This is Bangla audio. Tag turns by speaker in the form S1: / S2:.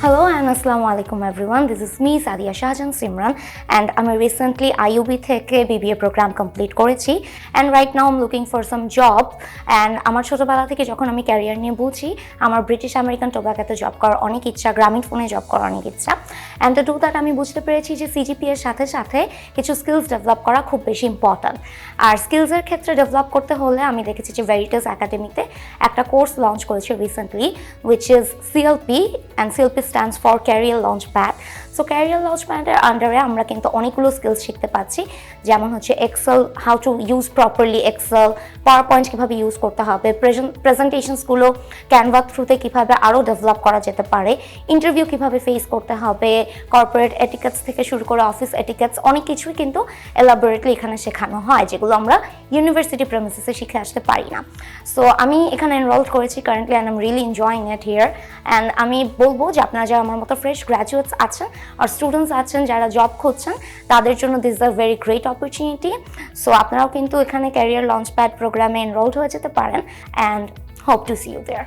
S1: Hello and Assalamu alaikum everyone. This is me Sadia Shahjan Simran and I'm recently IUB থেকে BBA program complete করেছি and right now I'm looking for some job and আমার ছোটবেলা থেকে যখন আমি ক্যারিয়ার নিয়ে বুঝি আমার ব্রিটিশ আমেরিকান টোব্যাকোতে জব করার অনেক ইচ্ছা, গ্রামীণ ফোনে জব করার অনেক ইচ্ছা and to do that আমি বুঝতে পেরেছি যে সিজিপি এর সাথে সাথে কিছু স্কিলস ডেভেলপ করা খুব বেশি ইম্পর্ট্যান্ট। আর স্কিলসের ক্ষেত্রে ডেভেলপ করতে হলে আমি দেখেছি যে ভেরিটাস একাডেমিতে একটা কোর্স লঞ্চ করেছে recently which is CLP and CLP stands for Career Launchpad. So Career Launchpad এর আন্ডারে আমরা কিন্তু অনেকগুলো স্কিলস শিখতে পাচ্ছি, যেমন হচ্ছে Excel, how to use properly Excel, PowerPoint কীভাবে ইউজ করতে হবে, প্রেজেন্টেশনসগুলো ক্যানভা থ্রুতে কীভাবে আরও ডেভেলপ করা যেতে পারে, ইন্টারভিউ কীভাবে ফেস করতে হবে, কর্পোরেট এটিকেটস থেকে শুরু করে অফিস এটিকেটস, অনেক কিছুই কিন্তু এলাবোরেটলি এখানে শেখানো হয়, যেগুলো আমরা ইউনিভার্সিটি প্রেমিসিসে শিখে আসতে পারি না। সো আমি এখানে এনরোল করেছি currently and I am really enjoying it here. And আমি বলবো যে আপনারা যারা আমার মতো ফ্রেশ গ্র্যাজুয়েটস আছেন আর স্টুডেন্টস আছেন যারা জব খুঁজছেন, তাদের জন্য this is a very great opportunity. So আপনারাও কিন্তু এখানে ক্যারিয়ার লঞ্চপ্যাড প্রোগ্রামে এনরোলড হয়ে যেতে পারেন and hope to see you there.